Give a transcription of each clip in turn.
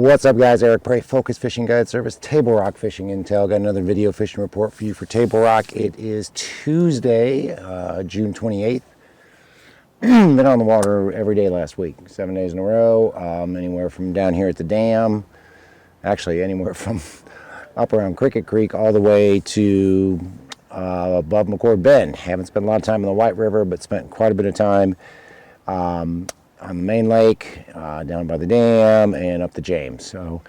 What's up, guys? Eric Prey, Focus Fishing Guide Service, Table Rock Fishing Intel. Got another video fishing report for you for Table Rock. It is Tuesday, June 28th. Been on the water every day last week, 7 days in a row. Anywhere from down here at the dam, actually anywhere from up around Cricket Creek all the way to above McCord Bend. Haven't spent a lot of time in the White River, but spent quite a bit of time on the main lake, down by the dam, and up the James. So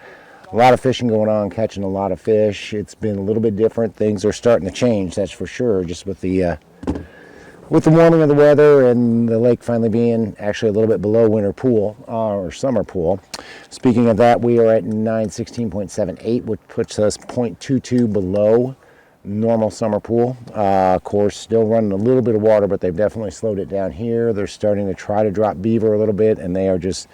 a lot of fishing going on, catching a lot of fish. It's been a little bit different. Things are starting to change, that's for sure, just with the warming of the weather and the lake finally being actually a little bit below winter pool or summer pool. Speaking of that, we are at 916.78, which puts us 0.22 below normal summer pool. Of course, still running a little bit of water, but they've definitely slowed it down here. They're starting to try to drop beaver a little bit, and they are just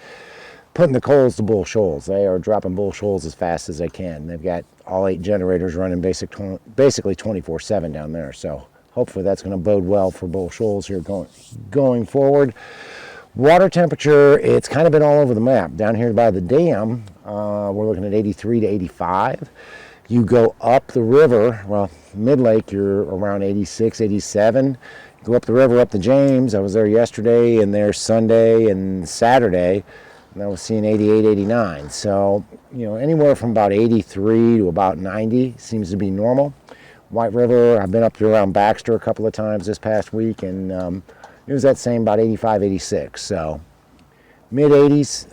putting the coals to bull shoals. They are dropping bull shoals as fast as they can. They've got all 8 generators running basically 24/7 down there. So hopefully that's going to bode well for bull shoals here going forward. Water temperature, it's kind of been all over the map. Down here by the dam, we're looking at 83 to 85. You go up the river, well, mid-lake, you're around 86, 87. Go up the river, up the James. I was there yesterday and there Sunday and Saturday, and I was seeing 88, 89. So, anywhere from about 83 to about 90 seems to be normal. White River, I've been up to around Baxter a couple of times this past week, and it was that same, about 85, 86. So mid-80s,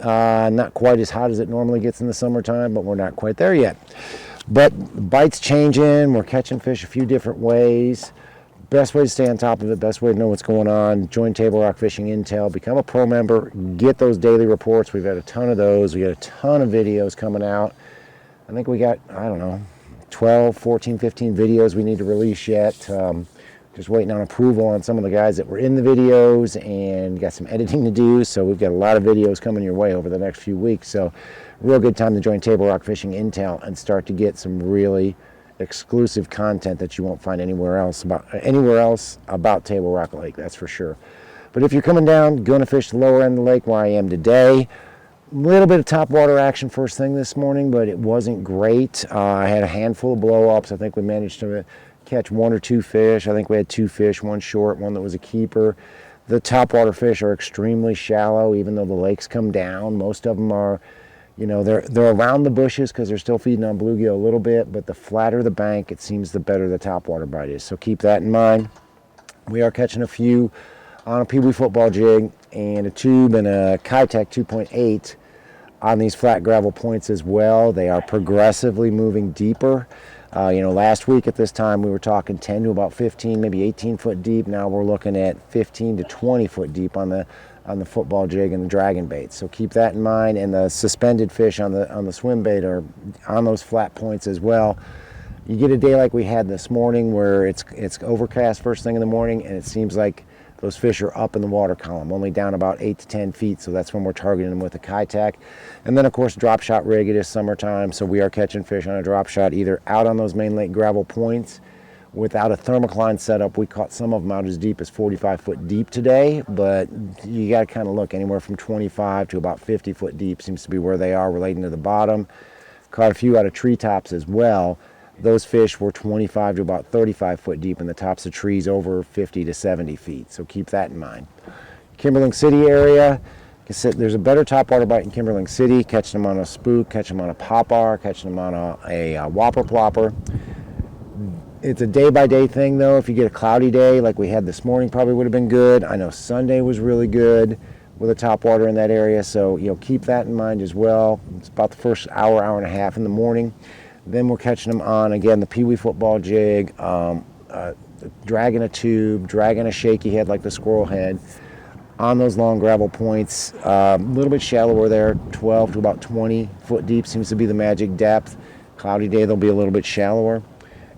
not quite as hot as it normally gets in the summertime, but we're not quite there yet. But the bite's changing. We're catching fish a few different ways. Best way to stay on top of it, best way to know what's going on, join Table Rock Fishing Intel, become a pro member, get those daily reports. We've got a ton of those. We got a ton of videos coming out. I think we got, 12, 14, 15 videos we need to release yet. Just waiting on approval on some of the guys that were in the videos, and got some editing to do. So we've got a lot of videos coming your way over the next few weeks. So real good time to join Table Rock Fishing Intel and start to get some really exclusive content that you won't find anywhere else about Table Rock Lake, that's for sure. But if you're coming down, going to fish the lower end of the lake where I am today, a little bit of top water action first thing this morning, but it wasn't great. I had a handful of blow-ups. I think we managed to catch 1 or 2 fish. I think we had 2 fish, 1 short, 1 that was a keeper. The topwater fish are extremely shallow, even though the lakes come down. Most of them are, they're around the bushes because they're still feeding on bluegill a little bit, but the flatter the bank, it seems the better the topwater bite is. So keep that in mind. We are catching a few on a peewee football jig and a tube and a Kitech 2.8 on these flat gravel points as well. They are progressively moving deeper. Last week at this time we were talking 10 to about 15, maybe 18 foot deep. Now we're looking at 15 to 20 foot deep on the football jig and the dragon bait. So keep that in mind. And the suspended fish on the swim bait are on those flat points as well. You get a day like we had this morning where it's overcast first thing in the morning, and it seems like those fish are up in the water column, only down about 8 to 10 feet, so that's when we're targeting them with a Kitech. And then, of course, drop shot rig. It is summertime, so we are catching fish on a drop shot, either out on those main lake gravel points without a thermocline setup. We caught some of them out as deep as 45 foot deep today, but you got to kind of look anywhere from 25 to about 50 foot deep seems to be where they are relating to the bottom. Caught a few out of treetops as well. Those fish were 25 to about 35 foot deep in the tops of trees, over 50 to 70 feet. So keep that in mind. Kimberling City area, there's a better topwater bite in Kimberling City. Catching them on a spook, catching them on a popper, catching them on a whopper plopper. It's a day-by-day thing, though. If you get a cloudy day like we had this morning, probably would have been good. I know Sunday was really good with a topwater in that area, so keep that in mind as well. It's about the first hour and a half in the morning. Then we're catching them on, again, the peewee football jig, dragging a tube, dragging a shaky head like the squirrel head on those long gravel points. A little bit shallower there, 12 to about 20 foot deep seems to be the magic depth. Cloudy day, they'll be a little bit shallower.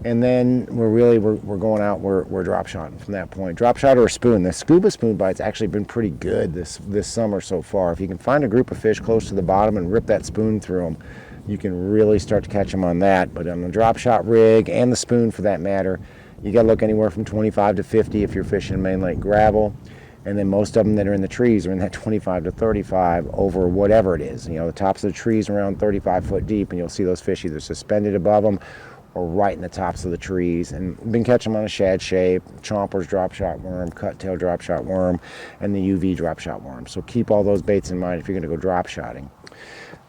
And then we're going out, we're drop shotting from that point. Drop shot or a spoon. The scuba spoon bite's actually been pretty good this summer so far. If you can find a group of fish close to the bottom and rip that spoon through them, you can really start to catch them on that. But on the drop shot rig and the spoon for that matter, you got to look anywhere from 25 to 50 if you're fishing main lake gravel. And then most of them that are in the trees are in that 25 to 35 over whatever it is. The tops of the trees around 35 foot deep, and you'll see those fish either suspended above them or right in the tops of the trees. And been catching them on a shad shape, chompers, drop shot worm, cut tail drop shot worm, and the UV drop shot worm. So keep all those baits in mind if you're going to go drop shotting.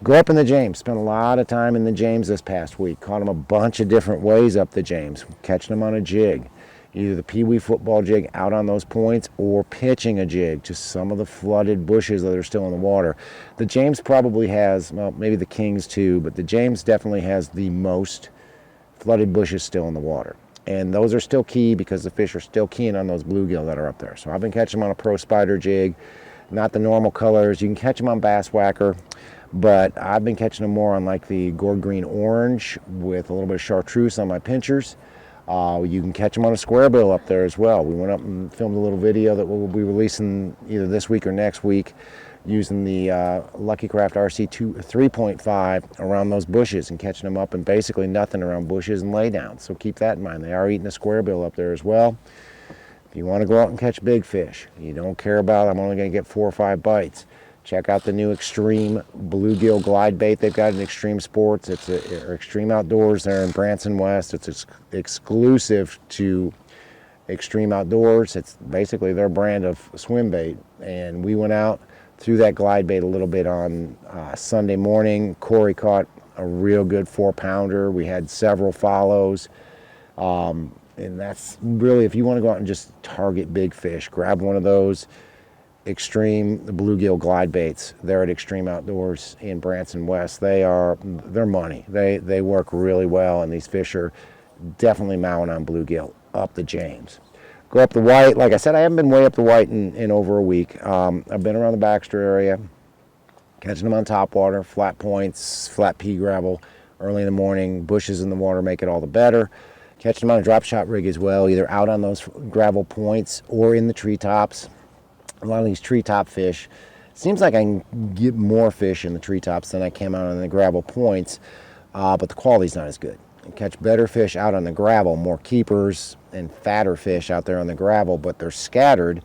Go up in the James. Spent a lot of time in the James this past week. Caught them a bunch of different ways up the James. Catching them on a jig. Either the Pee-wee football jig out on those points or pitching a jig to some of the flooded bushes that are still in the water. The James probably has, well, maybe the Kings too, but the James definitely has the most flooded bushes still in the water. And those are still key because the fish are still keying on those bluegill that are up there. So I've been catching them on a Pro Spider jig, not the normal colors. You can catch them on Bass Whacker, but I've been catching them more on like the gourd green orange with a little bit of chartreuse on my pinchers. You can catch them on a square bill up there as well. We went up and filmed a little video that we'll be releasing either this week or next week using the Lucky Craft RC 3.5 around those bushes and catching them up in basically nothing around bushes and laydowns. So keep that in mind. They are eating a square bill up there as well. If you want to go out and catch big fish, you don't care about I'm only going to get 4 or 5 bites. Check out the new Extreme Bluegill Glide Bait they've got in Extreme Sports. It's Extreme Outdoors there in Branson West. It's exclusive to Extreme Outdoors. It's basically their brand of swim bait. And we went out, threw that glide bait a little bit on Sunday morning. Corey caught a real good 4-pounder. We had several follows. And that's really, if you want to go out and just target big fish, grab one of those the bluegill glide baits. They're at Extreme Outdoors in Branson West. They're money. They work really well, and these fish are definitely mowing on bluegill up the James. Go up the White. Like I said, I haven't been way up the White in over a week. I've been around the Baxter area, catching them on topwater, flat points, flat pea gravel, early in the morning. Bushes in the water make it all the better. Catching them on a drop shot rig as well, either out on those gravel points or in the treetops. A lot of these treetop fish, it seems like I can get more fish in the treetops than I can out on the gravel points, but the quality's not as good. You catch better fish out on the gravel, more keepers and fatter fish out there on the gravel, but they're scattered.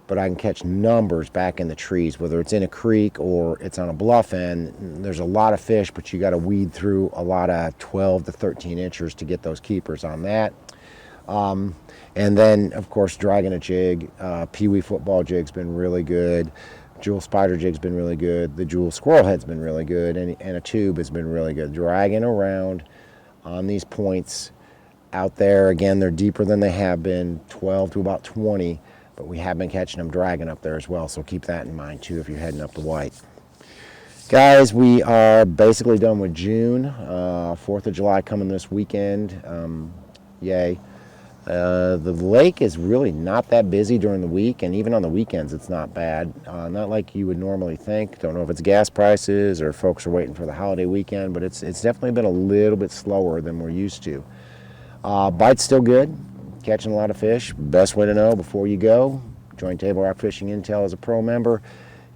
But I can catch numbers back in the trees, whether it's in a creek or it's on a bluff end. There's a lot of fish, but you got to weed through a lot of 12 to 13 inchers to get those keepers on that. And then, of course, dragging a jig. Pee-wee football jig's been really good. Jewel spider jig's been really good. The Jewel squirrel head's been really good. And a tube has been really good. Dragging around on these points out there. Again, they're deeper than they have been, 12 to about 20. But we have been catching them dragging up there as well. So keep that in mind, too, if you're heading up the White. Guys, we are basically done with June. 4th of July coming this weekend. Yay. The lake is really not that busy during the week, and even on the weekends it's not bad. Not like you would normally think. Don't know if it's gas prices or folks are waiting for the holiday weekend, but it's definitely been a little bit slower than we're used to. Bite's still good. Catching a lot of fish. Best way to know before you go, join Table Rock Fishing Intel as a pro member.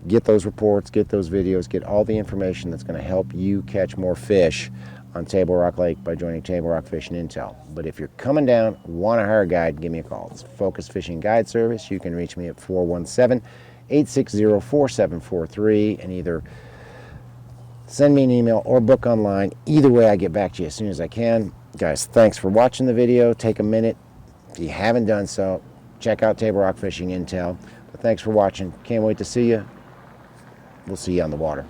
Get those reports, get those videos, get all the information that's going to help you catch more fish on Table Rock Lake by joining Table Rock Fishing Intel. But if you're coming down, want to hire a guide, give me a call. It's Focus Fishing Guide Service. You can reach me at 417-860-4743 and either send me an email or book online. Either way, I get back to you as soon as I can. Guys, thanks for watching the video. Take a minute. If you haven't done so, check out Table Rock Fishing Intel. But thanks for watching. Can't wait to see you. We'll see you on the water.